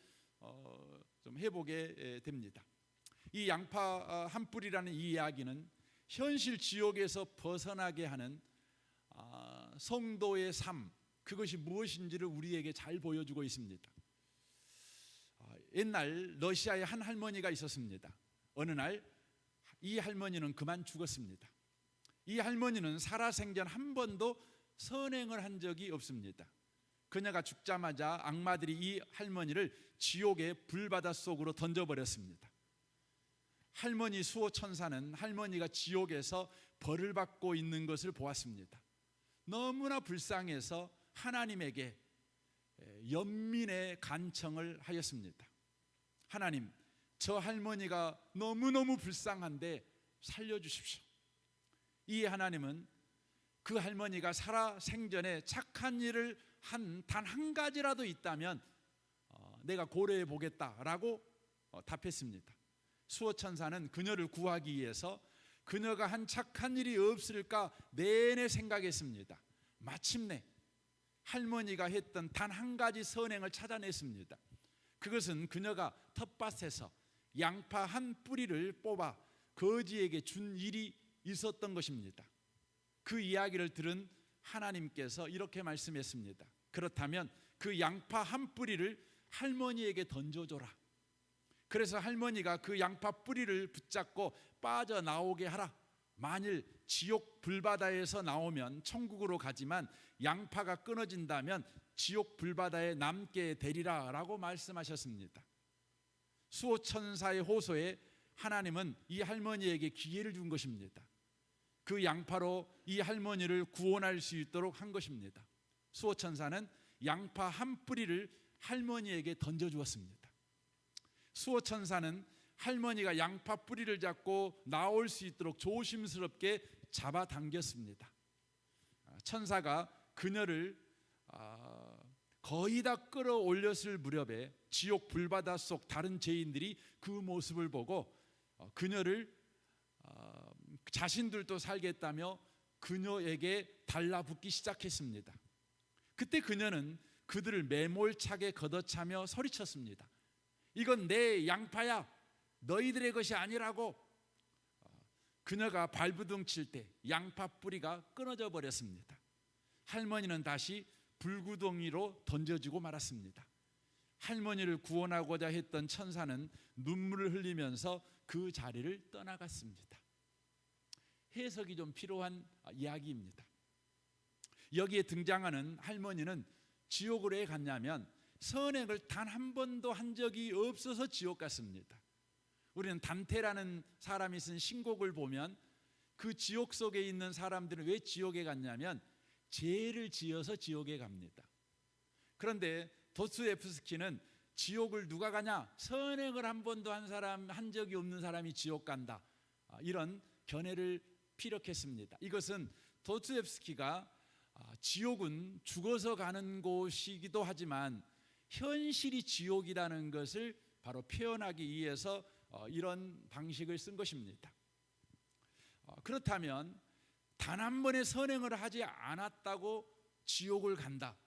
좀 해보게 됩니다. 이 양파 한 뿌리라는 이 이야기는 현실 지옥에서 벗어나게 하는 성도의 삶, 그것이 무엇인지를 우리에게 잘 보여주고 있습니다. 옛날 러시아에 한 할머니가 있었습니다. 어느 날 이 할머니는 그만 죽었습니다. 이 할머니는 살아생전 한 번도 선행을 한 적이 없습니다. 그녀가 죽자마자 악마들이 이 할머니를 지옥의 불바다 속으로 던져버렸습니다. 할머니 수호천사는 할머니가 지옥에서 벌을 받고 있는 것을 보았습니다. 너무나 불쌍해서 하나님에게 연민의 간청을 하였습니다. 하나님, 저 할머니가 너무너무 불쌍한데 살려주십시오. 이 하나님은 그 할머니가 살아 생전에 착한 일을 한 단 한 가지라도 있다면 내가 고려해 보겠다라고 답했습니다. 수호천사는 그녀를 구하기 위해서 그녀가 한 착한 일이 없을까 내내 생각했습니다. 마침내 할머니가 했던 단 한 가지 선행을 찾아냈습니다. 그것은 그녀가 텃밭에서 양파 한 뿌리를 뽑아 거지에게 준 일이 있었던 것입니다. 그 이야기를 들은 하나님께서 이렇게 말씀했습니다. 그렇다면 그 양파 한 뿌리를 할머니에게 던져줘라. 그래서 할머니가 그 양파 뿌리를 붙잡고 빠져나오게 하라. 만일 지옥 불바다에서 나오면 천국으로 가지만 양파가 끊어진다면 지옥 불바다에 남게 되리라 라고 말씀하셨습니다. 수호천사의 호소에 하나님은 이 할머니에게 기회를 준 것입니다. 그 양파로 이 할머니를 구원할 수 있도록 한 것입니다. 수호천사는 양파 한 뿌리를 할머니에게 던져주었습니다. 수호천사는 할머니가 양파 뿌리를 잡고 나올 수 있도록 조심스럽게 잡아당겼습니다. 천사가 그녀를 거의 다 끌어올렸을 무렵에 지옥 불바다 속 다른 죄인들이 그 모습을 보고 그녀를 자신들도 살겠다며 그녀에게 달라붙기 시작했습니다. 그때 그녀는 그들을 매몰차게 걷어차며 소리쳤습니다. 이건 내 양파야, 너희들의 것이 아니라고. 그녀가 발부둥 칠 때 양파 뿌리가 끊어져 버렸습니다. 할머니는 다시 불구덩이로 던져지고 말았습니다. 할머니를 구원하고자 했던 천사는 눈물을 흘리면서 그 자리를 떠나갔습니다. 해석이 좀 필요한 이야기입니다. 여기에 등장하는 할머니는 지옥으로 왜 갔냐면 선행을 단 한 번도 한 적이 없어서 지옥 갔습니다. 우리는 단테라는 사람이 쓴 신곡을 보면 그 지옥 속에 있는 사람들은 왜 지옥에 갔냐면 죄를 지어서 지옥에 갑니다. 그런데 도스토옙스키는 지옥을 누가 가냐? 선행을 한 번도 한 적이 없는 사람이 지옥 간다. 이런 견해를 피력했습니다. 이것은 도스토옙스키가 지옥은 죽어서 가는 곳이기도 하지만 현실이 지옥이라는 것을 바로 표현하기 위해서 이런 방식을 쓴 것입니다. 그렇다면 단 한 번의 선행을 하지 않았다고 지옥을 간다,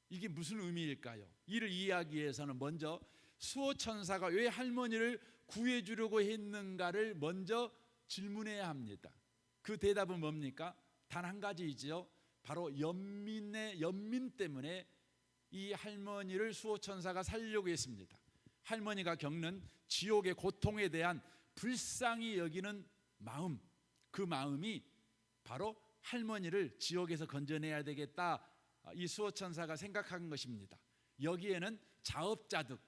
이게 무슨 의미일까요? 이를 이해하기 위해서는 먼저 수호천사가 왜 할머니를 구해주려고 했는가를 먼저 질문해야 합니다. 그 대답은 뭡니까? 단 한 가지이지요. 바로 연민 때문에 이 할머니를 수호천사가 살리려고 했습니다. 할머니가 겪는 지옥의 고통에 대한 불쌍히 여기는 마음, 그 마음이 바로 할머니를 지옥에서 건져내야 되겠다, 이 수호천사가 생각한 것입니다. 여기에는 자업자득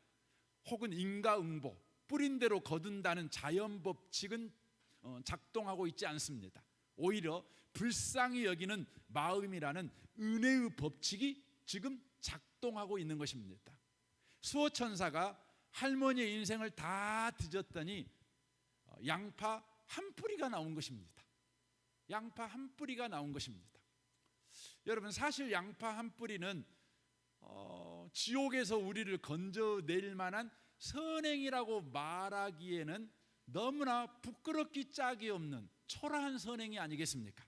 혹은 인과응보, 뿌린 대로 거둔다는 자연법칙은 작동하고 있지 않습니다. 오히려 불쌍히 여기는 마음이라는 은혜의 법칙이 지금 작동하고 있는 것입니다. 수호천사가 할머니의 인생을 다 뒤졌더니 양파 한 뿌리가 나온 것입니다. 양파 한 뿌리가 나온 것입니다. 여러분, 사실 양파 한 뿌리는 지옥에서 우리를 건져낼 만한 선행이라고 말하기에는 너무나 부끄럽기 짝이 없는 초라한 선행이 아니겠습니까?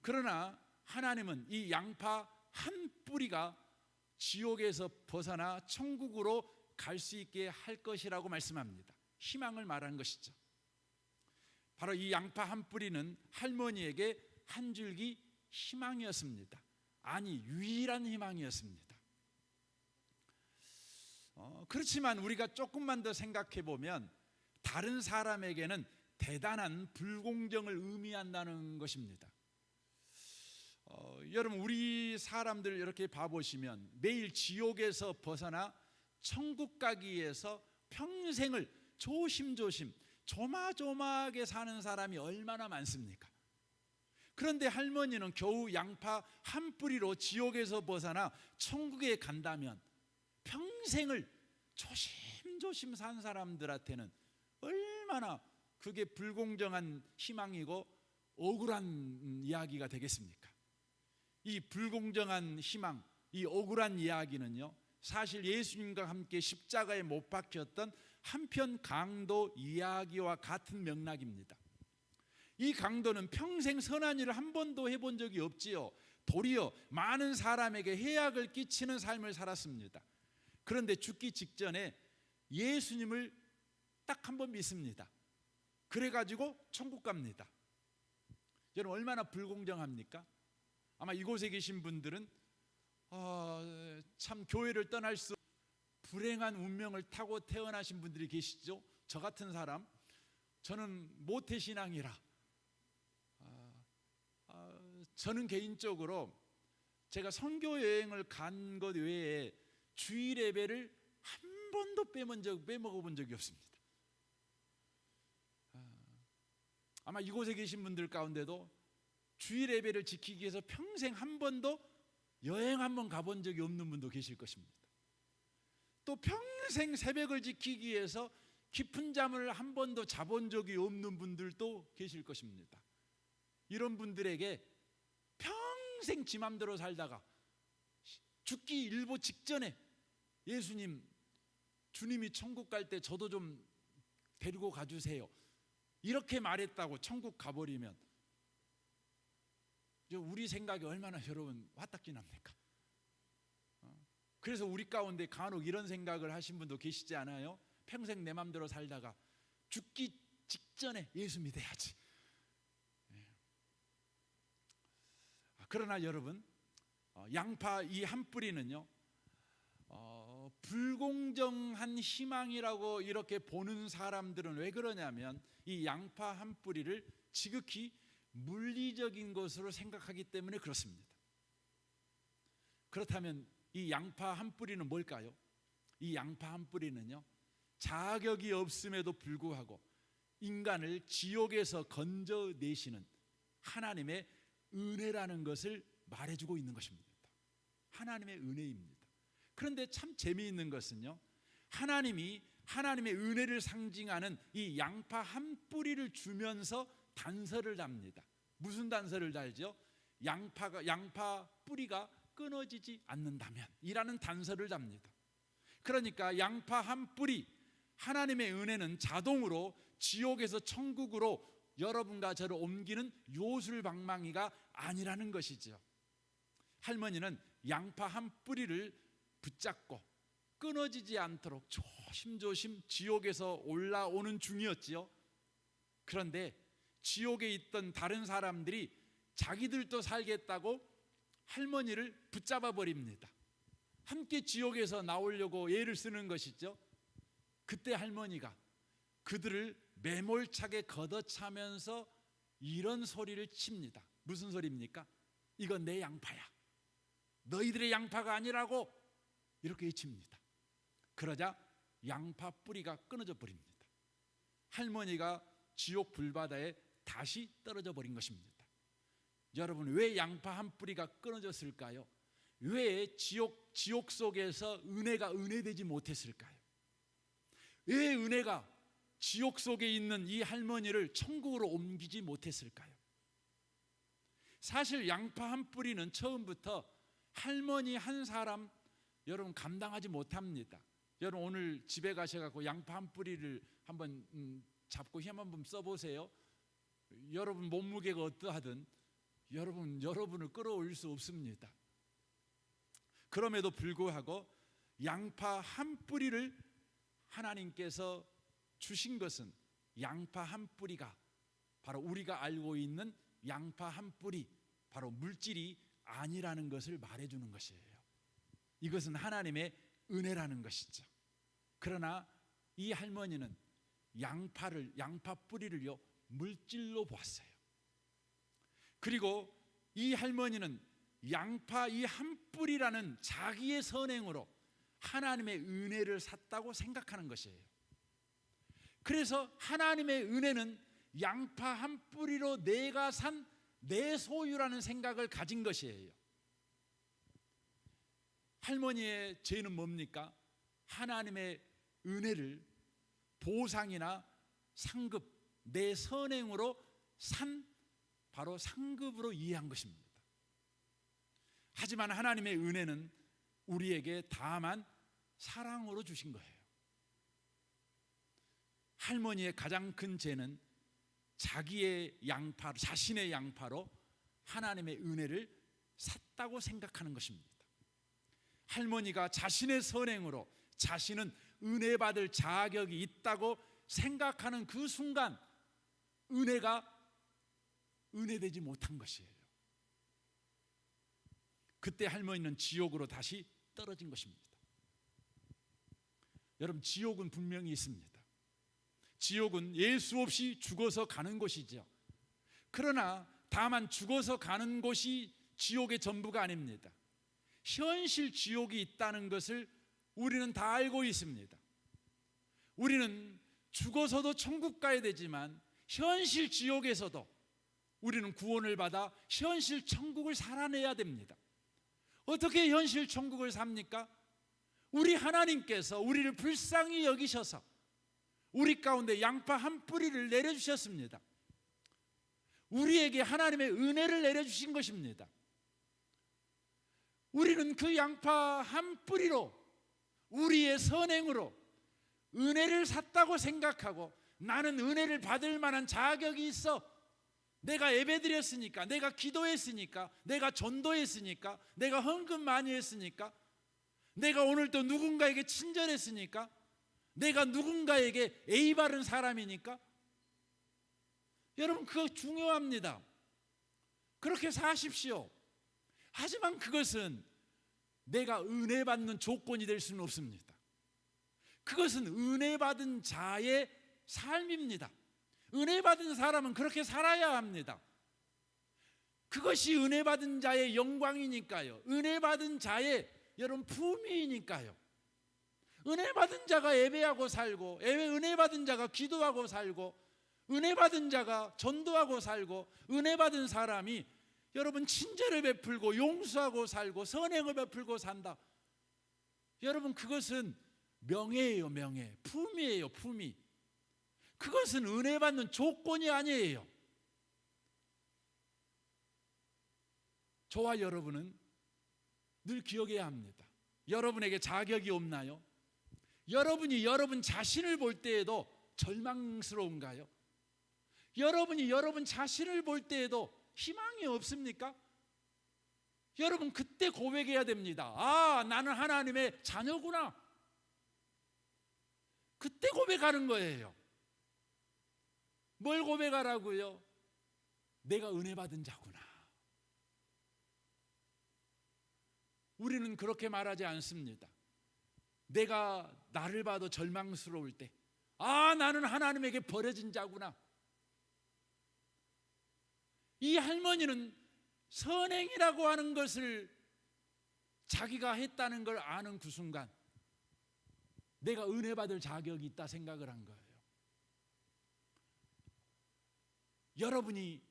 그러나 하나님은 이 양파 한 뿌리가 지옥에서 벗어나 천국으로 갈 수 있게 할 것이라고 말씀합니다. 희망을 말하는 것이죠. 바로 이 양파 한 뿌리는 할머니에게 한 줄기 희망이었습니다. 아니, 유일한 희망이었습니다. 그렇지만 우리가 조금만 더 생각해 보면 다른 사람에게는 대단한 불공정을 의미한다는 것입니다. 여러분, 우리 사람들 이렇게 봐보시면 매일 지옥에서 벗어나 천국 가기 위해서 평생을 조심조심 조마조마하게 사는 사람이 얼마나 많습니까? 그런데 할머니는 겨우 양파 한 뿌리로 지옥에서 벗어나 천국에 간다면 평생을 조심조심 산 사람들한테는 얼마나 그게 불공정한 희망이고 억울한 이야기가 되겠습니까? 이 불공정한 희망, 이 억울한 이야기는요, 사실 예수님과 함께 십자가에 못 박혔던 한편 강도 이야기와 같은 맥락입니다. 이 강도는 평생 선한 일을 한 번도 해본 적이 없지요. 도리어 많은 사람에게 해악을 끼치는 삶을 살았습니다. 그런데 죽기 직전에 예수님을 딱 한 번 믿습니다. 그래가지고 천국 갑니다. 여러분, 얼마나 불공정합니까? 아마 이곳에 계신 분들은 참 교회를 떠날 수 불행한 운명을 타고 태어나신 분들이 계시죠. 저 같은 사람, 저는 모태신앙이라 저는 개인적으로 제가 선교 여행을 간 것 외에 주일 예배를 한 번도 빼먹어본 적이 없습니다. 아마 이곳에 계신 분들 가운데도 주일 예배를 지키기 위해서 평생 한 번도 여행 한 번 가본 적이 없는 분도 계실 것입니다. 또 평생 새벽을 지키기 위해서 깊은 잠을 한 번도 자본 적이 없는 분들도 계실 것입니다. 이런 분들에게 평생 지 맘대로 살다가 죽기 일보 직전에 예수님, 주님이 천국 갈 때 저도 좀 데리고 가주세요, 이렇게 말했다고 천국 가버리면 우리 생각이 얼마나 여러분 화딱지 납니까? 그래서 우리 가운데 간혹 이런 생각을 하신 분도 계시지 않아요? 평생 내 맘대로 살다가 죽기 직전에 예수 믿어야지. 그러나 여러분, 양파 이 한 뿌리는요, 불공정한 희망이라고 이렇게 보는 사람들은 왜 그러냐면 이 양파 한 뿌리를 지극히 물리적인 것으로 생각하기 때문에 그렇습니다. 그렇다면 이 양파 한 뿌리는 뭘까요? 이 양파 한 뿌리는요, 자격이 없음에도 불구하고 인간을 지옥에서 건져내시는 하나님의 은혜라는 것을 말해주고 있는 것입니다. 하나님의 은혜입니다. 그런데 참 재미있는 것은요, 하나님이 하나님의 은혜를 상징하는 이 양파 한 뿌리를 주면서 단서를 답니다. 무슨 단서를 달죠? 양파 뿌리가 끊어지지 않는다면 이라는 단서를 잡니다. 그러니까 양파 한 뿌리, 하나님의 은혜는 자동으로 지옥에서 천국으로 여러분과 저를 옮기는 요술방망이가 아니라는 것이죠. 할머니는 양파 한 뿌리를 붙잡고 끊어지지 않도록 조심조심 지옥에서 올라오는 중이었지요. 그런데 지옥에 있던 다른 사람들이 자기들도 살겠다고 할머니를 붙잡아 버립니다. 함께 지옥에서 나오려고 애를 쓰는 것이죠. 그때 할머니가 그들을 매몰차게 걷어차면서 이런 소리를 칩니다. 무슨 소리입니까? 이건 내 양파야. 너희들의 양파가 아니라고 이렇게 외칩니다. 그러자 양파 뿌리가 끊어져 버립니다. 할머니가 지옥 불바다에 다시 떨어져 버린 것입니다. 여러분, 왜 양파 한 뿌리가 끊어졌을까요? 왜 지옥 속에서 은혜가 은혜되지 못했을까요? 왜 은혜가 지옥 속에 있는 이 할머니를 천국으로 옮기지 못했을까요? 사실 양파 한 뿌리는 처음부터 할머니 한 사람 여러분 감당하지 못합니다. 여러분 오늘 집에 가셔서 양파 한 뿌리를 한번 잡고 힘 한번 써보세요. 여러분 몸무게가 어떠하든 여러분을 끌어올릴 수 없습니다. 그럼에도 불구하고 양파 한 뿌리를 하나님께서 주신 것은 양파 한 뿌리가 바로 우리가 알고 있는 양파 한 뿌리, 바로 물질이 아니라는 것을 말해주는 것이에요. 이것은 하나님의 은혜라는 것이죠. 그러나 이 할머니는 양파 뿌리를요 물질로 보았어요. 그리고 이 할머니는 양파 이 한 뿌리라는 자기의 선행으로 하나님의 은혜를 샀다고 생각하는 것이에요. 그래서 하나님의 은혜는 양파 한 뿌리로 내가 산 내 소유라는 생각을 가진 것이에요. 할머니의 죄는 뭡니까? 하나님의 은혜를 보상이나 상급, 내 선행으로 산 바로 상급으로 이해한 것입니다. 하지만 하나님의 은혜는 우리에게 다만 사랑으로 주신 거예요. 할머니의 가장 큰 죄는 자신의 양파로 하나님의 은혜를 샀다고 생각하는 것입니다. 할머니가 자신의 선행으로 자신은 은혜 받을 자격이 있다고 생각하는 그 순간 은혜가 은혜되지 못한 것이에요. 그때 할머니는 지옥으로 다시 떨어진 것입니다. 여러분, 지옥은 분명히 있습니다. 지옥은 예수 없이 죽어서 가는 곳이죠. 그러나 다만 죽어서 가는 곳이 지옥의 전부가 아닙니다. 현실 지옥이 있다는 것을 우리는 다 알고 있습니다. 우리는 죽어서도 천국 가야 되지만 현실 지옥에서도 우리는 구원을 받아 현실 천국을 살아내야 됩니다. 어떻게 현실 천국을 삽니까? 우리 하나님께서 우리를 불쌍히 여기셔서 우리 가운데 양파 한 뿌리를 내려주셨습니다. 우리에게 하나님의 은혜를 내려주신 것입니다. 우리는 그 양파 한 뿌리로 우리의 선행으로 은혜를 샀다고 생각하고 나는 은혜를 받을 만한 자격이 있어. 내가 예배드렸으니까, 내가 기도했으니까, 내가 전도했으니까, 내가 헌금 많이 했으니까, 내가 오늘 또 누군가에게 친절했으니까, 내가 누군가에게 예의 바른 사람이니까. 여러분, 그거 중요합니다. 그렇게 사십시오. 하지만 그것은 내가 은혜 받는 조건이 될 수는 없습니다. 그것은 은혜 받은 자의 삶입니다. 은혜 받은 사람은 그렇게 살아야 합니다. 그것이 은혜 받은 자의 영광이니까요. 은혜 받은 자의 여러분 품위이니까요. 은혜 받은 자가 예배하고 살고, 은혜 받은 자가 기도하고 살고, 은혜 받은 자가 전도하고 살고, 은혜 받은 사람이 여러분 친절을 베풀고 용서하고 살고 선행을 베풀고 산다. 여러분, 그것은 명예예요. 명예. 품위예요. 품위. 그것은 은혜 받는 조건이 아니에요. 저와 여러분은 늘 기억해야 합니다. 여러분에게 자격이 없나요? 여러분이 여러분 자신을 볼 때에도 절망스러운가요? 여러분이 여러분 자신을 볼 때에도 희망이 없습니까? 여러분 그때 고백해야 됩니다. 아, 나는 하나님의 자녀구나. 그때 고백하는 거예요. 뭘 고백하라고요? 내가 은혜 받은 자구나. 우리는 그렇게 말하지 않습니다. 내가 나를 봐도 절망스러울 때, 아, 나는 하나님에게 버려진 자구나. 이 할머니는 선행이라고 하는 것을 자기가 했다는 걸 아는 그 순간 내가 은혜 받을 자격이 있다 생각을 한 거예요. 여러분이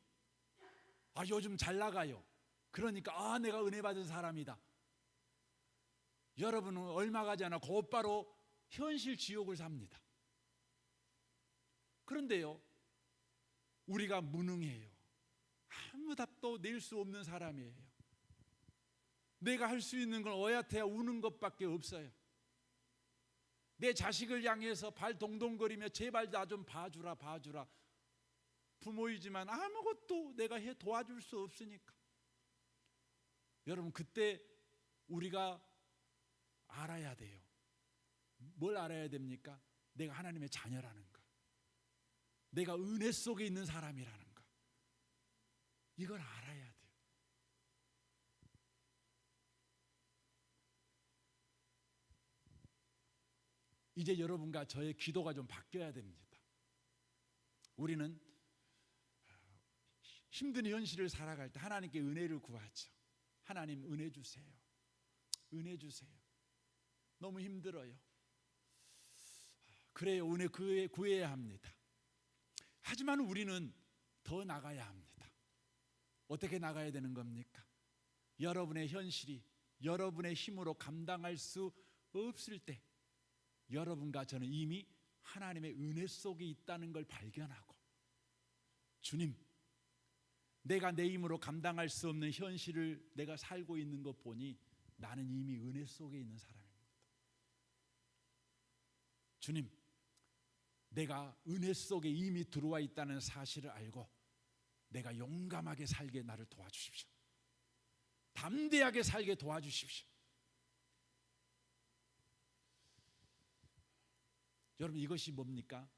요즘 잘 나가요. 그러니까 내가 은혜 받은 사람이다. 여러분은 얼마 가지 않아 곧바로 현실 지옥을 삽니다. 그런데요, 우리가 무능해요. 아무 답도 낼 수 없는 사람이에요. 내가 할 수 있는 건 어야태야 우는 것밖에 없어요. 내 자식을 향해서 발 동동거리며 제발 나 좀 봐주라 봐주라. 부모이지만 아무것도 내가 해 도와줄 수 없으니까. 여러분 그때 우리가 알아야 돼요. 뭘 알아야 됩니까? 내가 하나님의 자녀라는 거, 내가 은혜 속에 있는 사람이라는 거, 이걸 알아야 돼요. 이제 여러분과 저의 기도가 좀 바뀌어야 됩니다. 우리는 힘든 현실을 살아갈 때 하나님께 은혜를 구하죠. 하나님 은혜 주세요. 은혜 주세요. 너무 힘들어요. 그래요, 은혜 구해야 합니다. 하지만 우리는 더 나가야 합니다. 어떻게 나가야 되는 겁니까? 여러분의 현실이 여러분의 힘으로 감당할 수 없을 때 여러분과 저는 이미 하나님의 은혜 속에 있다는 걸 발견하고, 주님, 내가 내 힘으로 감당할 수 없는 현실을 내가 살고 있는 것 보니 나는 이미 은혜 속에 있는 사람입니다. 주님, 내가 은혜 속에 이미 들어와 있다는 사실을 알고 내가 용감하게 살게 나를 도와주십시오. 담대하게 살게 도와주십시오. 여러분 이것이 뭡니까?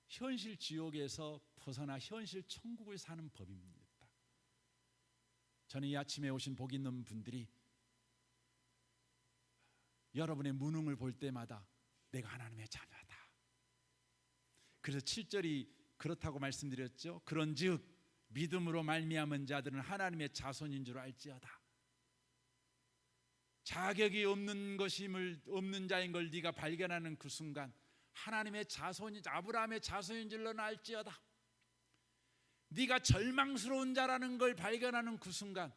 현실 지옥에서 벗어나 현실 천국을 사는 법입니다. 저는 이 아침에 오신 복 있는 분들이 여러분의 무능을 볼 때마다 내가 하나님의 자녀다. 그래서 7절이 그렇다고 말씀드렸죠. 그런즉 믿음으로 말미암은 자들은 하나님의 자손인 줄 알지어다. 자격이 없는 자인 걸 네가 발견하는 그 순간 하나님의 자손인, 아브라함의 자손인 줄 너는 알지어다. 네가 절망스러운 자라는 걸 발견하는 그 순간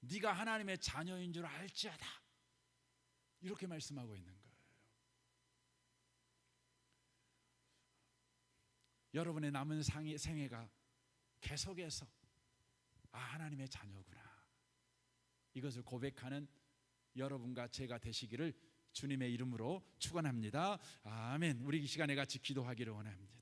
네가 하나님의 자녀인 줄 알지어다. 이렇게 말씀하고 있는 거예요. 여러분의 남은 생애가 계속해서 하나님의 자녀구나, 이것을 고백하는 여러분과 제가 되시기를 주님의 이름으로 축원합니다. 아멘. 우리 이 시간에 같이 기도하기를 원합니다.